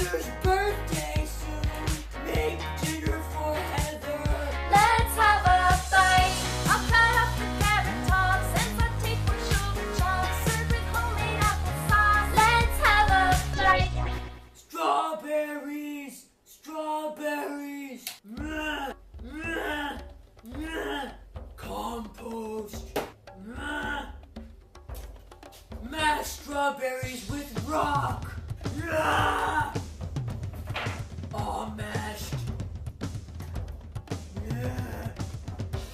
Heather's birthday soon. Make dinner for Heather. Let's have a fight. I'll cut up the carrot tops and saute for sugar chops. Served with homemade applesauce. Let's have a fight. Strawberries. Strawberries. Mwah, mwah, mwah. Compost. Mwah. Mashed strawberries with rock. Mwah. All mashed. Yeah.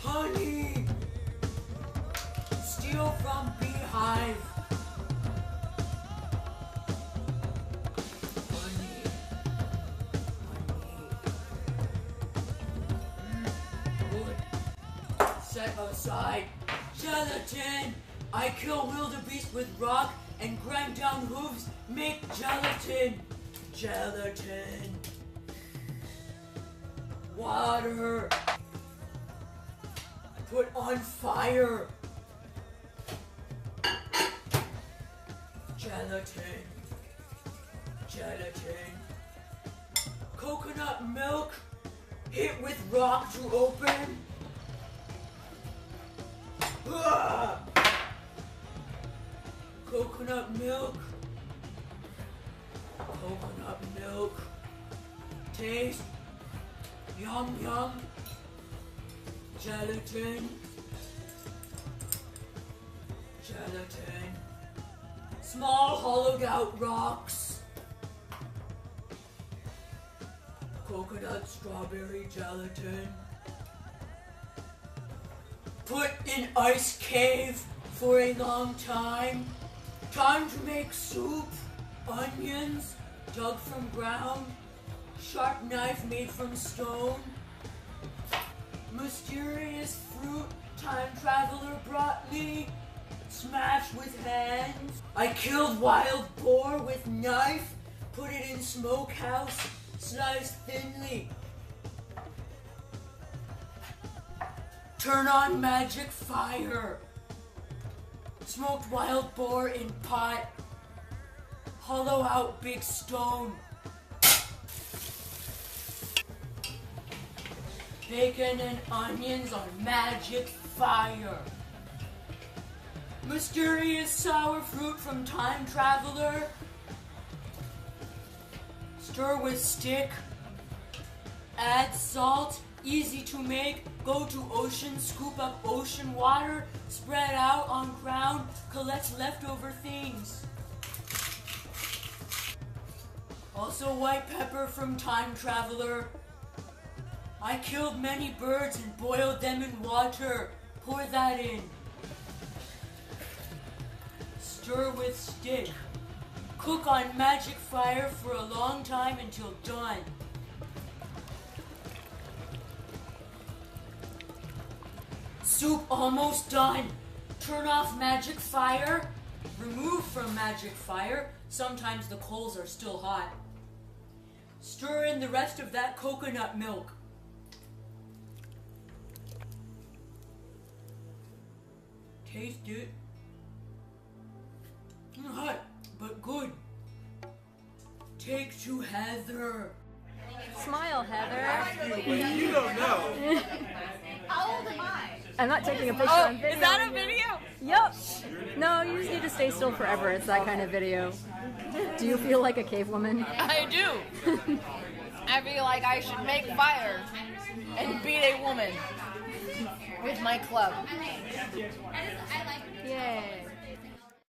Honey. Steal from beehive. Honey. Good. Set aside. Gelatin. I kill wildebeest with rock and grind down hooves. Make gelatin. Gelatin. Water. Put on fire. Gelatin. Gelatin. Coconut milk. Hit with rock to open. Ah! Coconut milk. Coconut milk. Taste. Yum yum. Gelatin. Gelatin. Small hollowed out rocks. Coconut strawberry gelatin. Put in ice cave for a long time. Time to make soup. Onions dug from ground. Sharp knife made from stone. Mysterious fruit time traveler brought me. Smash with hands. I killed wild boar with knife. Put it in smokehouse. Slice thinly. Turn on magic fire. Smoked wild boar in pot. Hollow out big stone. Bacon and onions on magic fire. Mysterious sour fruit from time traveler. Stir with stick. Add salt. Easy to make. Go to ocean, scoop up ocean water, spread out on ground, collect leftover things. Also white pepper from time traveler. I killed many birds and boiled them in water. Pour that in. Stir with stick. Cook on magic fire for a long time until done. Soup almost done. Turn off magic fire. Remove from magic fire. Sometimes the coals are still hot. Stir in the rest of that coconut milk. Taste it. Hot, but good. Take to Heather. Smile, Heather. You don't know. How old am I? I'm not taking a picture on video. Is that a video? Yep. No, you just need to stay still forever. It's that kind of video. Do you feel like a cave woman? I do. I feel like I should make fire and beat a woman with my club. Yay.